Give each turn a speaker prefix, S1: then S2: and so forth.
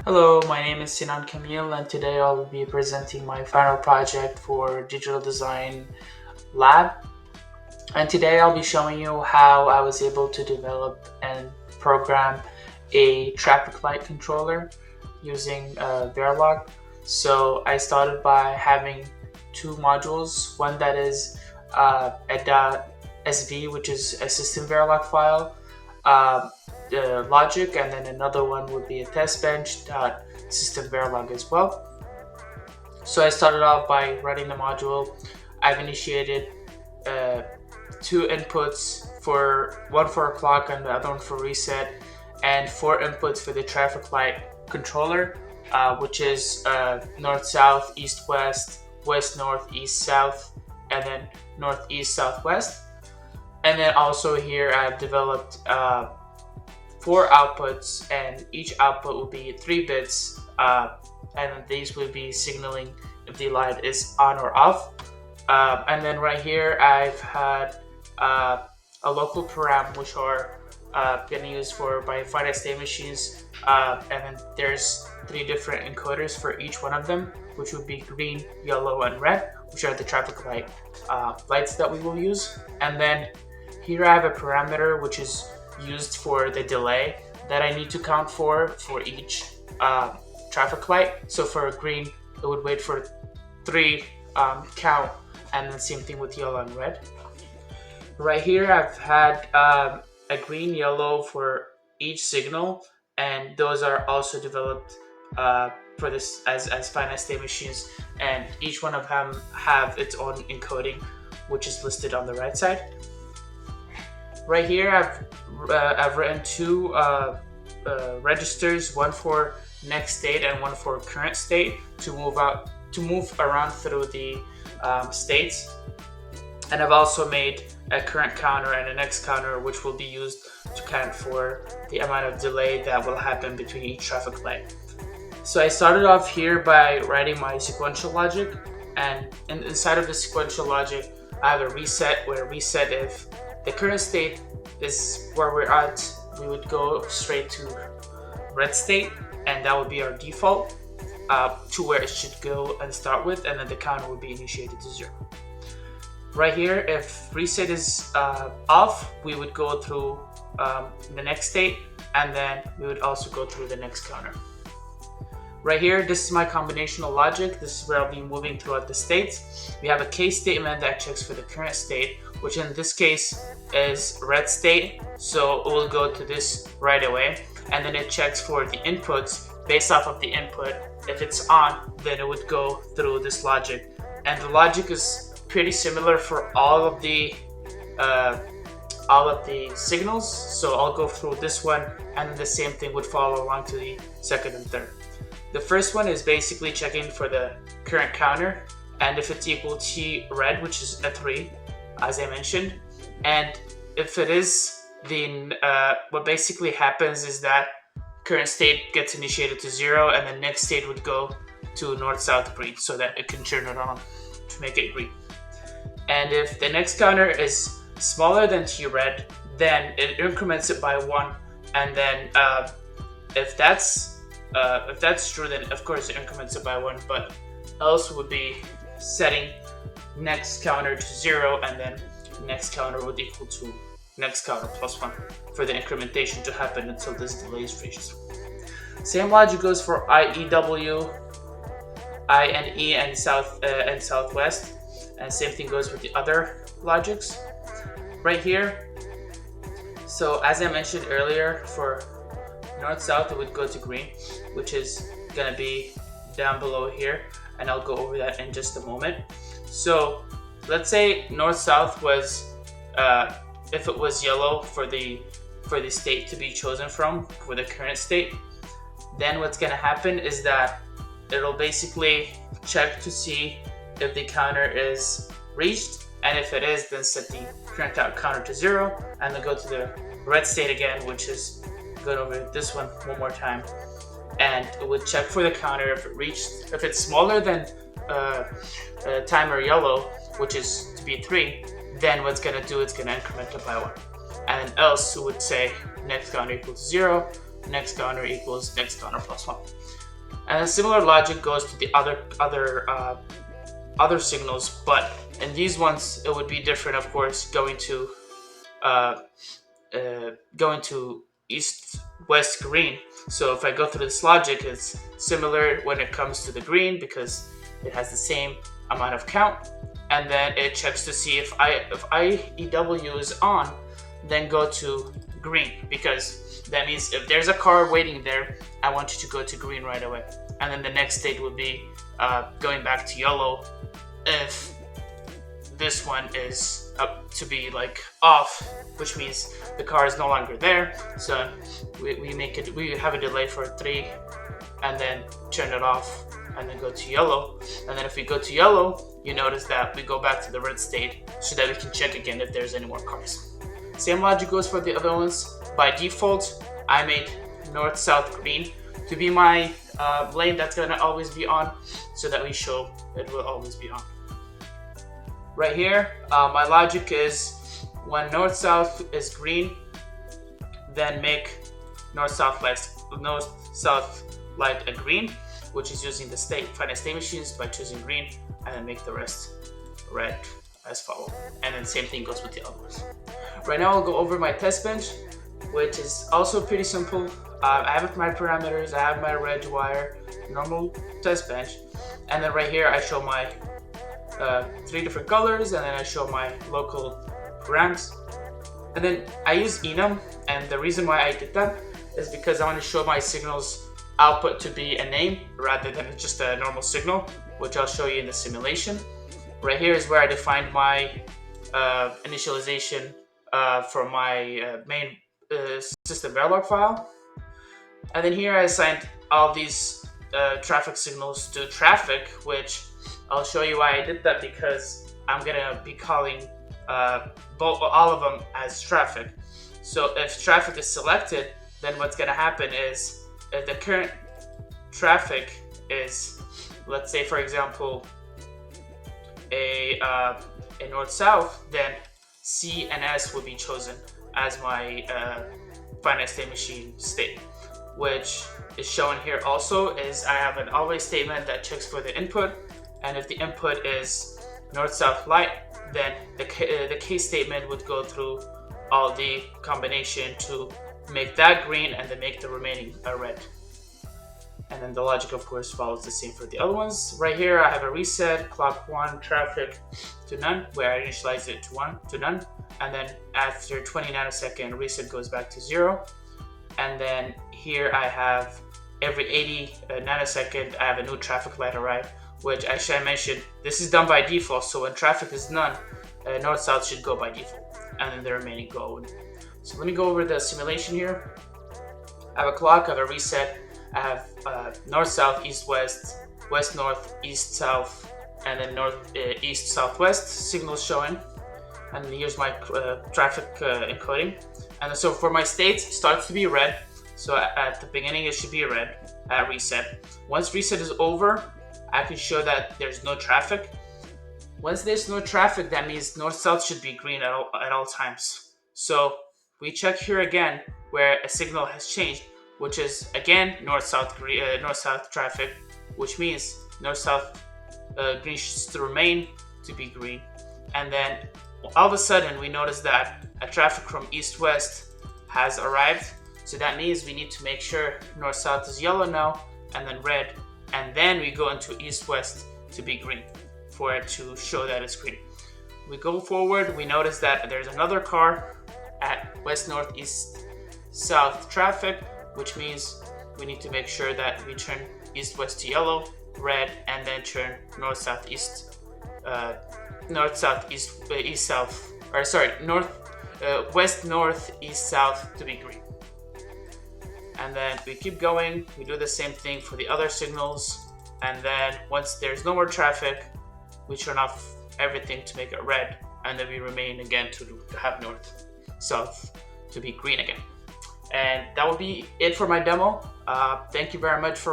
S1: Hello, my name is Sinan Camille, and today I'll be presenting my final project for Digital Design Lab. And today I'll be showing you how I was able to develop and program a traffic light controller using Verilog. So I started by having two modules, one that is a .sv, which is a SystemVerilog file, the logic, and then another one would be a test bench .SystemVerilog as well. So I started off by writing the module. I've initiated two inputs, for one for a clock and the other one for reset, and four inputs for the traffic light controller, which is north south, east west, west north, east south, and then northeast southwest. And then also here I've developed four outputs, and each output will be 3 bits, and these will be signaling if the light is on or off. And then right here I've had a local param, which are getting used for by finite state machines, and then there's 3 different encoders for each one of them, which would be green, yellow, and red, which are the traffic light lights that we will use. And then here I have a parameter which is used for the delay that I need to count for each traffic light. So for green, it would wait for 3 count, and then same thing with yellow and red. Right here I've had a green, yellow for each signal, and those are also developed for this as finite state machines, and each one of them have its own encoding, which is listed on the right side. Right here I've written 2 registers, one for next state and one for current state, to move around through the states. And I've also made a current counter and a next counter, which will be used to count for the amount of delay that will happen between each traffic light. So I started off here by writing my sequential logic, and inside of the sequential logic I have a reset, where reset, if the current state is where we're at, we would go straight to red state, and that would be our default to where it should go and start with, and then the counter would be initiated to 0. Right here, if reset is off, we would go through the next state, and then we would also go through the next counter. Right here, this is my combinational logic. This is where I'll be moving throughout the states. We have a case statement that checks for the current state, which in this case is red state, so it will go to this right away. And then it checks for the inputs based off of the input. If it's on, then it would go through this logic. And the logic is pretty similar for all of the signals. So I'll go through this one, and then the same thing would follow along to the second and third. The first one is basically checking for the current counter, and if it's equal to red, which is a 3, as I mentioned. And if it is, then what basically happens is that current state gets initiated to 0, and the next state would go to north-south green, so that it can turn it on to make it green. And if the next counter is smaller than T red, then it increments it by 1, and then if that's true, then of course it increments it by 1, but else would be setting next counter to 0, and then next counter would equal to next counter plus 1 for the incrementation to happen until this delay is reached. Same logic goes for IEW, INE, and southwest, and same thing goes with the other logics. Right here, so as I mentioned earlier, for north-south it would go to green, which is going to be down below here, and I'll go over that in just a moment. So let's say north-south was, if it was yellow for the state to be chosen from, for the current state, then what's going to happen is that it'll basically check to see if the counter is reached, and if it is, then set the current counter to 0, and then go to the red state again, which is going over this one more time, and it would check for the counter. If it reached, if it's smaller than timer yellow, which is to be 3, then what's going to do, it's going to increment it by 1. And then else it would say next counter equals 0, next counter equals next counter plus 1. And a similar logic goes to the other signals, but in these ones it would be different, of course, going to east, west, green. So if I go through this logic, it's similar when it comes to the green because it has the same amount of count, and then it checks to see if IEW is on, then go to green, because that means if there's a car waiting there, I want you to go to green right away. And then the next state would be going back to yellow if this one is up to be like off, which means the car is no longer there. So we have a delay for 3 and then turn it off and then go to yellow. And then if we go to yellow, you notice that we go back to the red state so that we can check again if there's any more cars. Same logic goes for the other ones. By default, I made north, south, green to be my lane that's gonna always be on, so that we show it will always be on. Right here, my logic is when north, south is green, then make north, south light a green, which is using the finite state machines by choosing green, and then make the rest red as follow. And then same thing goes with the other ones. Right now I'll go over my test bench, which is also pretty simple. I have my parameters, I have my red wire, normal test bench, and then right here I show my 3 different colors, and then I show my local params. And then I use enum, and the reason why I did that is because I want to show my signals output to be a name rather than just a normal signal, which I'll show you in the simulation. Right here is where I defined my initialization for my main SystemVerilog file. And then here I assigned all these traffic signals to traffic, which I'll show you why I did that, because I'm gonna be calling all of them as traffic. So if traffic is selected, then what's gonna happen is if the current traffic is, let's say for example, a north-south, then C and S will be chosen as my finite state machine state, which is shown here also. Is I have an always statement that checks for the input, and if the input is north-south light, then the case statement would go through all the combination to make that green and then make the remaining red. And then the logic of course follows the same for the other ones. Right here I have a reset, clock 1, traffic to none, where I initialize it to none, and then after 20 nanosecond reset goes back to 0. And then here I have every 80 nanosecond I have a new traffic light arrive, which actually I mentioned this is done by default, so when traffic is none, north-south should go by default, and then the remaining go. So let me go over the simulation here. I have a clock, I have a reset, I have north-south, east-west, west-north, east-south, and then north-east-southwest signals showing. And here's my traffic encoding. And so for my states, it starts to be red. So at the beginning, it should be red at reset. Once reset is over, I can show that there's no traffic. Once there's no traffic, that means north-south should be green at all times. So we check here again where a signal has changed, which is again north-south traffic, which means north-south green should remain to be green. And then all of a sudden we notice that a traffic from east-west has arrived. So that means we need to make sure north-south is yellow now, and then red, and then we go into east-west to be green for it to show that it's green. We go forward, we notice that there's another car at west, north, east, south traffic, which means we need to make sure that we turn east-west to yellow, red, and then turn north-south, east, north-south, east, east-south, or sorry, west, north, east, south to be green. And then we keep going, we do the same thing for the other signals, and then once there's no more traffic, we turn off everything to make it red, and then we remain again to have north, south to be green again. And that will be it for my demo. Thank you very much for watching.